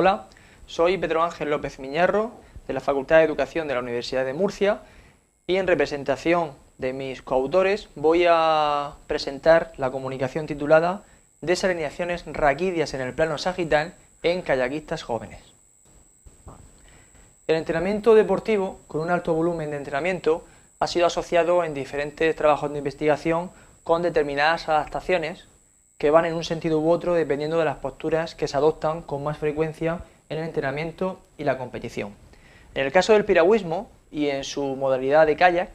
Hola, soy Pedro Ángel López Miñarro, de la Facultad de Educación de la Universidad de Murcia, y en representación de mis coautores voy a presentar la comunicación titulada Desalineaciones raquídeas en el plano sagital en kayakistas jóvenes. El entrenamiento deportivo, con un alto volumen de entrenamiento, ha sido asociado en diferentes trabajos de investigación con determinadas adaptaciones que van en un sentido u otro dependiendo de las posturas que se adoptan con más frecuencia en el entrenamiento y la competición. En el caso del piragüismo y en su modalidad de kayak,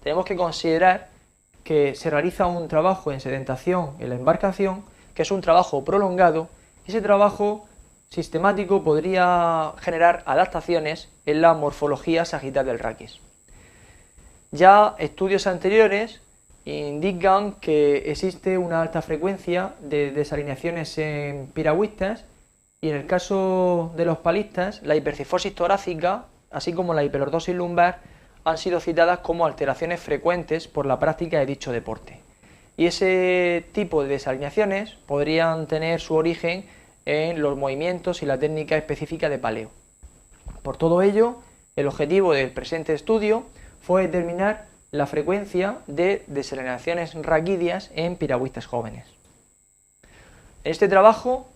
tenemos que considerar que se realiza un trabajo en sedentación en la embarcación, que es un trabajo prolongado, y ese trabajo sistemático podría generar adaptaciones en la morfología sagital del raquis. Ya estudios anteriores indican que existe una alta frecuencia de desalineaciones en piragüistas y en el caso de los palistas la hipercifosis torácica así como la hiperlordosis lumbar han sido citadas como alteraciones frecuentes por la práctica de dicho deporte. Y ese tipo de desalineaciones podrían tener su origen en los movimientos y la técnica específica de paleo. Por todo ello, el objetivo del presente estudio fue determinar la frecuencia de desalineaciones raquídeas en piragüistas jóvenes. En este trabajo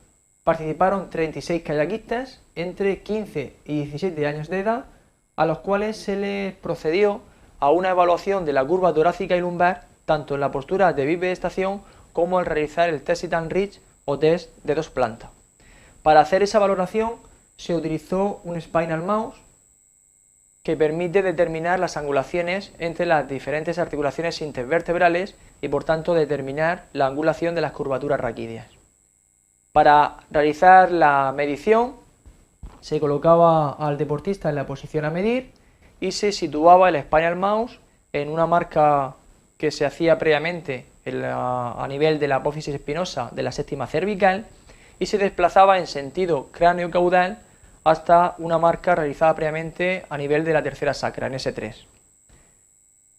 participaron 36 kayakistas entre 15 y 17 años de edad, a los cuales se les procedió a una evaluación de la curva torácica y lumbar, tanto en la postura de bipedestación como al realizar el test Sit-and-Reach o test de dos plantas. Para hacer esa valoración se utilizó un Spinal Mouse que permite determinar las angulaciones entre las diferentes articulaciones intervertebrales y por tanto determinar la angulación de las curvaturas raquídeas. Para realizar la medición se colocaba al deportista en la posición a medir y se situaba el Spinal Mouse en una marca que se hacía previamente a nivel de la apófisis espinosa de la séptima cervical y se desplazaba en sentido cráneo-caudal hasta una marca realizada previamente a nivel de la tercera sacra, en S3.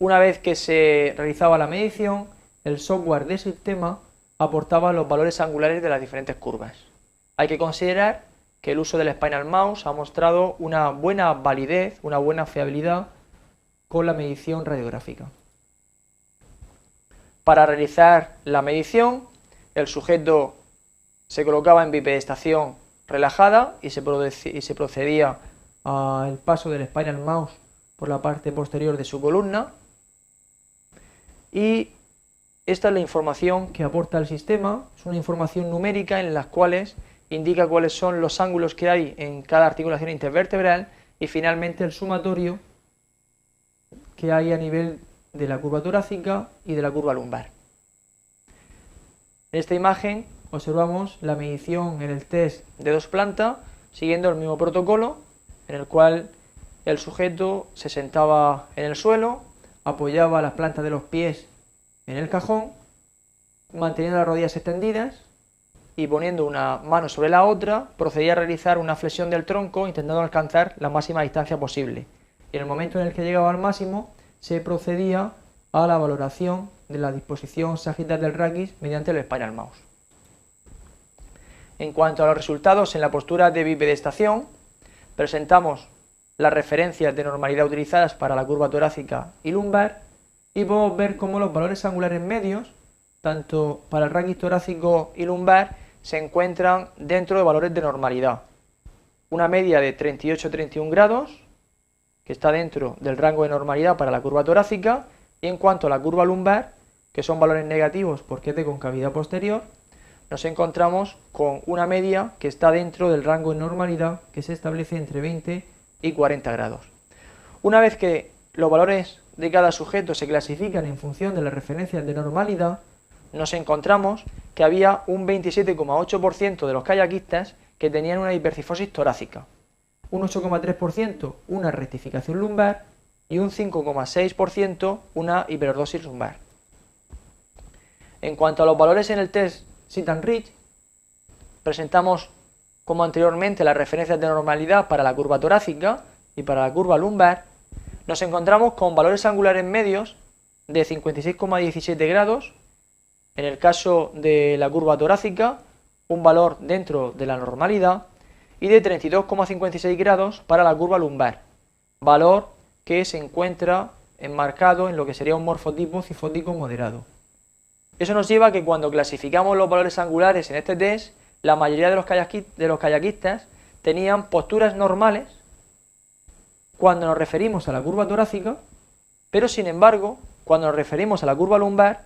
Una vez que se realizaba la medición, el software del sistema aportaba los valores angulares de las diferentes curvas. Hay que considerar que el uso del Spinal Mouse ha mostrado una buena validez, una buena fiabilidad con la medición radiográfica. Para realizar la medición, el sujeto se colocaba en bipedestación relajada y se procedía al paso del Spinal Mouse por la parte posterior de su columna, y esta es la información que aporta el sistema. Es una información numérica en la cual indica cuáles son los ángulos que hay en cada articulación intervertebral y finalmente el sumatorio que hay a nivel de la curva torácica y de la curva lumbar. En esta imagen observamos la medición en el test de dos plantas siguiendo el mismo protocolo en el cual el sujeto se sentaba en el suelo, apoyaba las plantas de los pies en el cajón, manteniendo las rodillas extendidas y poniendo una mano sobre la otra, procedía a realizar una flexión del tronco intentando alcanzar la máxima distancia posible. Y en el momento en el que llegaba al máximo, se procedía a la valoración de la disposición sagital del raquis mediante el Spinal Mouse. En cuanto a los resultados en la postura de bipedestación, presentamos las referencias de normalidad utilizadas para la curva torácica y lumbar y podemos ver cómo los valores angulares medios, tanto para el raquis torácico y lumbar, se encuentran dentro de valores de normalidad. Una media de 38-31 grados, que está dentro del rango de normalidad para la curva torácica, y en cuanto a la curva lumbar, que son valores negativos porque es de concavidad posterior, nos encontramos con una media que está dentro del rango de normalidad que se establece entre 20 y 40 grados. Una vez que los valores de cada sujeto se clasifican en función de las referencias de normalidad, nos encontramos que había un 27,8% de los kayakistas que tenían una hipercifosis torácica, un 8,3% una rectificación lumbar y un 5,6% una hiperlordosis lumbar. En cuanto a los valores en el test Sit-and-Reach, presentamos como anteriormente las referencias de normalidad para la curva torácica y para la curva lumbar. Nos encontramos con valores angulares medios de 56,17 grados, en el caso de la curva torácica un valor dentro de la normalidad y de 32,56 grados para la curva lumbar, valor que se encuentra enmarcado en lo que sería un morfotipo cifótico moderado. Eso nos lleva a que cuando clasificamos los valores angulares en este test, la mayoría de los kayakistas tenían posturas normales cuando nos referimos a la curva torácica, pero sin embargo, cuando nos referimos a la curva lumbar,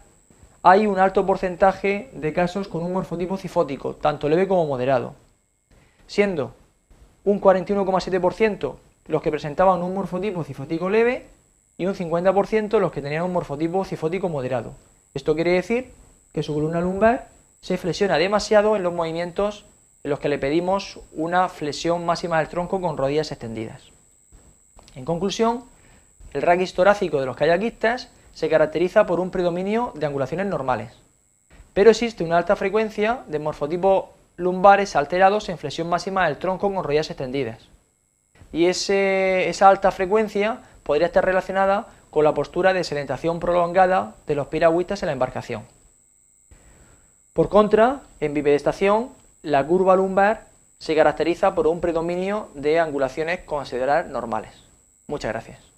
hay un alto porcentaje de casos con un morfotipo cifótico, tanto leve como moderado, siendo un 41,7% los que presentaban un morfotipo cifótico leve y un 50% los que tenían un morfotipo cifótico moderado. Esto quiere decir que su columna lumbar se flexiona demasiado en los movimientos en los que le pedimos una flexión máxima del tronco con rodillas extendidas. En conclusión, el raquis torácico de los kayakistas se caracteriza por un predominio de angulaciones normales, pero existe una alta frecuencia de morfotipos lumbares alterados en flexión máxima del tronco con rodillas extendidas. Y esa alta frecuencia podría estar relacionada con la postura de sedentación prolongada de los piragüistas en la embarcación. Por contra, en bipedestación, la curva lumbar se caracteriza por un predominio de angulaciones consideradas normales. Muchas gracias.